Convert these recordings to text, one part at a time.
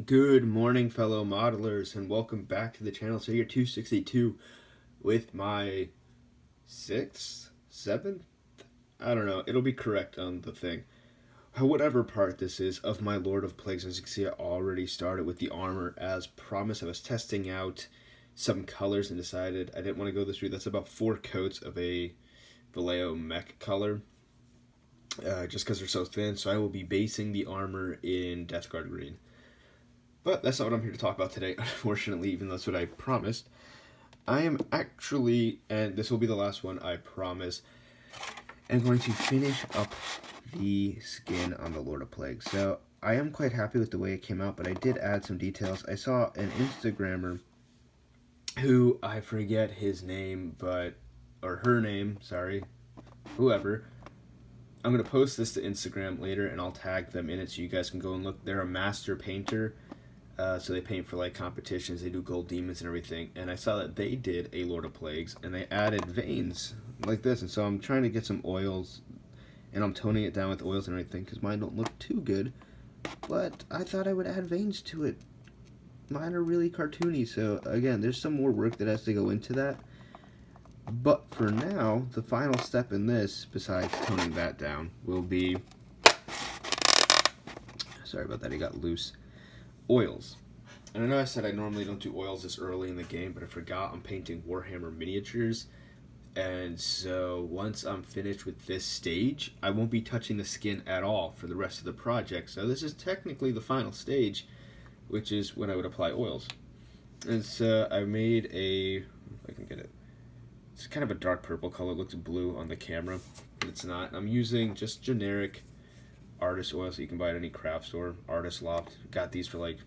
Good morning, fellow modelers, and welcome back to the channel. So, you're 262 with my sixth, seventh, I don't know, it'll be correct on the thing. Whatever part this is of my Lord of Plagues, as you can see, I already started with the armor as promised. I was testing out some colors and decided I didn't want to go this route. That's about 4 coats of a Vallejo mech color, just because they're so thin. So, I will be basing the armor in Death Guard green. But that's not what I'm here to talk about today, unfortunately, even though that's what I promised. I am actually, and this will be the last one, I promise, I'm going to finish up the skin on the Lord of Plagues. So, I am quite happy with the way it came out, but I did add some details. I saw an Instagrammer who, I forget his name, or her name, sorry, whoever. I'm going to post this to Instagram later, and I'll tag them in it so you guys can go and look. They're a master painter. So they paint for like competitions, they do gold demons and everything, and I saw that they did a Lord of Plagues and they added veins like this, and so I'm trying to get some oils and I'm toning it down with oils and everything because mine don't look too good, but I thought I would add veins to it. Mine are really cartoony, so again, there's some more work that has to go into that, but for now, the final step in this, besides toning that down, will be, sorry about that, it got loose, oils. And I know I said I normally don't do oils this early in the game, but I forgot I'm painting Warhammer miniatures. And so once I'm finished with this stage, I won't be touching the skin at all for the rest of the project. So this is technically the final stage, which is when I would apply oils. And so I made a, if I can get it, it's kind of a dark purple color, it looks blue on the camera, but it's not. I'm using just generic artist oil, so you can buy it at any craft store. Artist Loft got these for like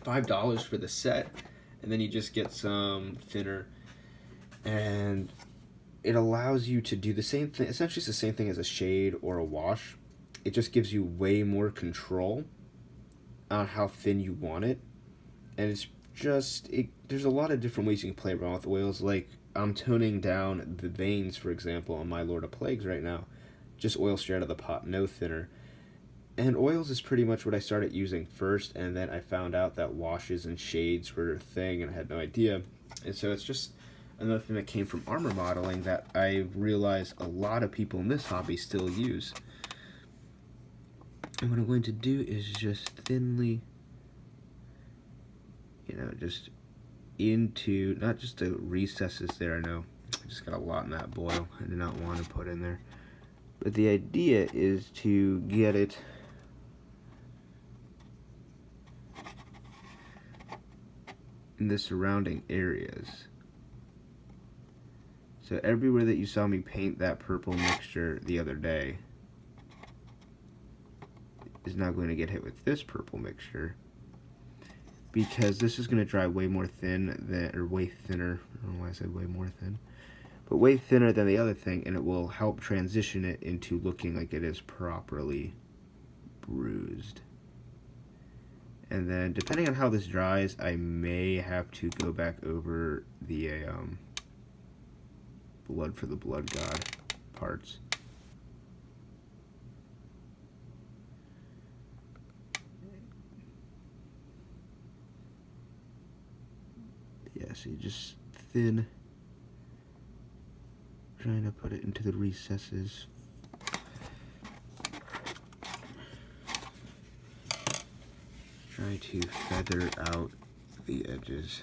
$5 for the set, and then you just get some thinner, and it allows you to do the same thing. Essentially, it's the same thing as a shade or a wash. It just gives you way more control on how thin you want it, and it's just there's a lot of different ways you can play around with oils. Like I'm toning down the veins, for example, on my Lord of Plagues right now. Just oil straight out of the pot, no thinner. And oils is pretty much what I started using first, and then I found out that washes and shades were a thing, and I had no idea. And so it's just another thing that came from armor modeling that I realized a lot of people in this hobby still use. And what I'm going to do is just thinly, just into, not just the recesses there, I know. I just got a lot in that boil I did not want to put in there. But the idea is to get it in the surrounding areas. So everywhere that you saw me paint that purple mixture the other day is now going to get hit with this purple mixture, because this is going to dry way more thin than, or way thinner, I don't know why I said way more thin, but way thinner than the other thing, and it will help transition it into looking like it is properly bruised. And then depending on how this dries, I may have to go back over the blood for the blood god parts. Yeah, so you just thin, trying to put it into the recesses. Try to feather out the edges.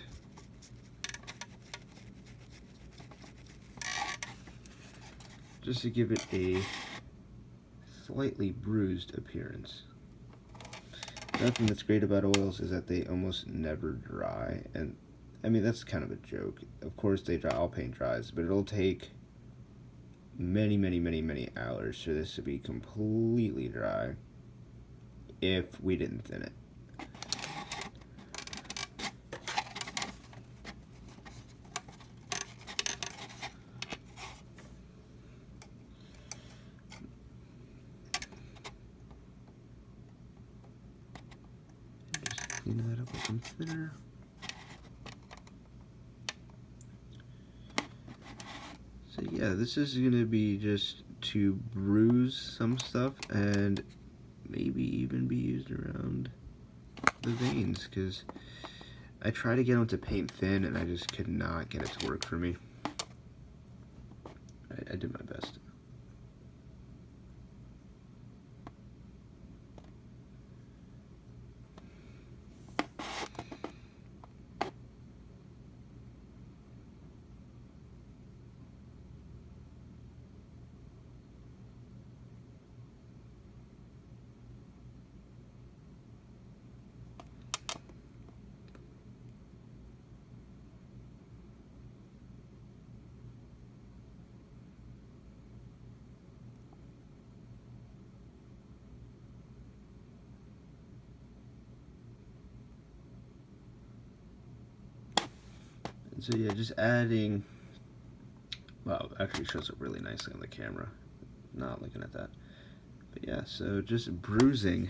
Just to give it a slightly bruised appearance. Another thing that's great about oils is that they almost never dry, and I mean that's kind of a joke. Of course they dry, all paint dries, but it'll take many hours for this to be completely dry if we didn't thin it. Just clean that up with some thinner. So yeah, this is going to be just to bruise some stuff and maybe even be used around the veins, because I tried to get them to paint thin and I just could not get it to work for me. I did my best. So yeah, just adding, well, actually shows up really nicely on the camera, not looking at that. But yeah, so just bruising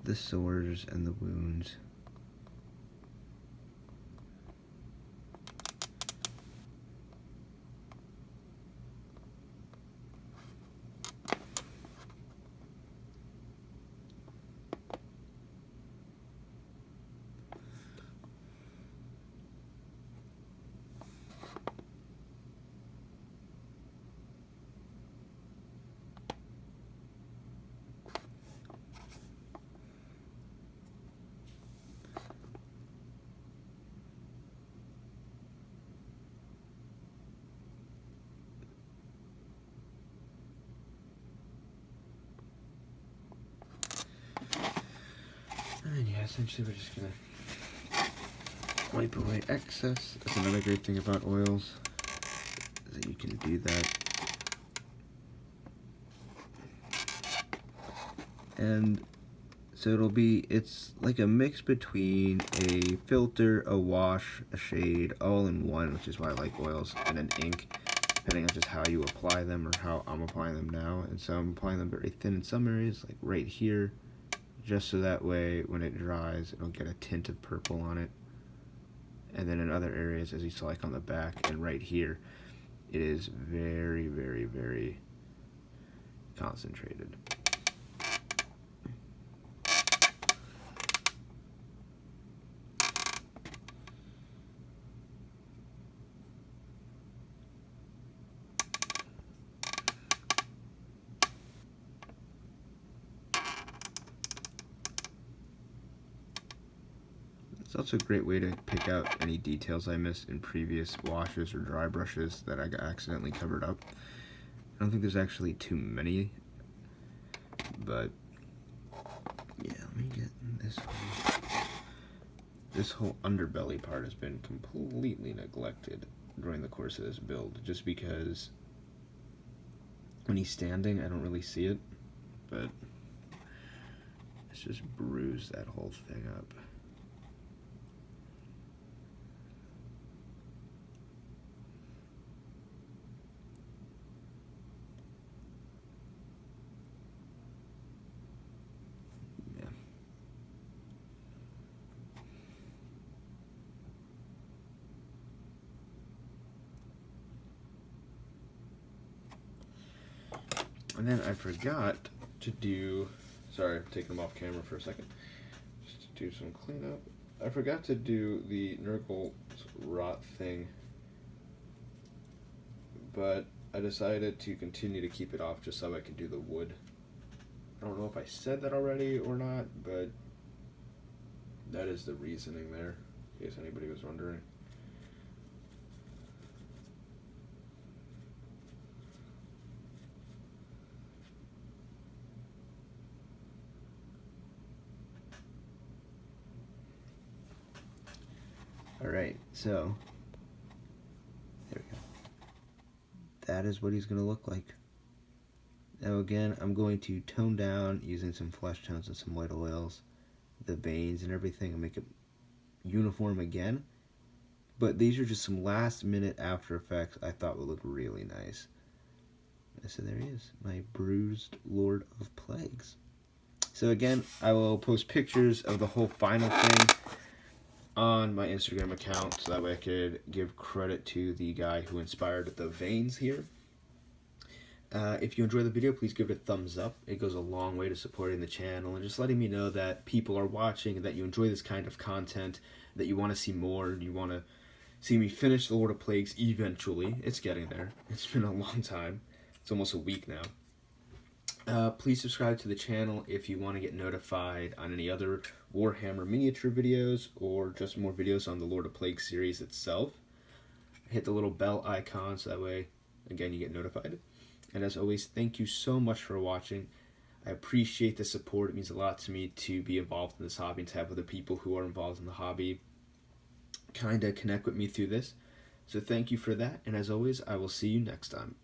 the sores and the wounds. And then yeah, essentially we're just gonna wipe away excess. That's another great thing about oils, is that you can do that. And so it's like a mix between a filter, a wash, a shade, all in one, which is why I like oils, and an ink, depending on just how you apply them or how I'm applying them now. And so I'm applying them very thin in some areas, like right here, just so that way when it dries, it'll get a tint of purple on it. And then in other areas, as you saw, like on the back and right here, it is very, very, very concentrated. It's also a great way to pick out any details I missed in previous washes or dry brushes that I got accidentally covered up. I don't think there's actually too many, but yeah, let me get this one. This whole underbelly part has been completely neglected during the course of this build, just because when he's standing, I don't really see it, but it's just bruised that whole thing up. And then I forgot to do, sorry, I'm taking them off camera for a second, just to do some cleanup. I forgot to do the Nurgle rot thing, but I decided to continue to keep it off just so I could do the wood. I don't know if I said that already or not, but that is the reasoning there, in case anybody was wondering. Alright, so there we go. That is what he's going to look like. Now again, I'm going to tone down using some flesh tones and some white oils, the veins and everything, and make it uniform again. But these are just some last minute after effects I thought would look really nice. So there he is, my bruised Lord of Plagues. So again, I will post pictures of the whole final thing on my Instagram account, so that way I could give credit to the guy who inspired the veins here. If you enjoy the video, please give it a thumbs up. It goes a long way to supporting the channel and just letting me know that people are watching and that you enjoy this kind of content, that you want to see more, and you want to see me finish the Lord of Plagues eventually. It's getting there. It's been a long time. It's almost a week now. Please subscribe to the channel if you want to get notified on any other Warhammer miniature videos or just more videos on the Lord of Plagues series itself. Hit the little bell icon so that way, again, you get notified. And as always, thank you so much for watching. I appreciate the support. It means a lot to me to be involved in this hobby and to have other people who are involved in the hobby kind of connect with me through this. So thank you for that. And as always, I will see you next time.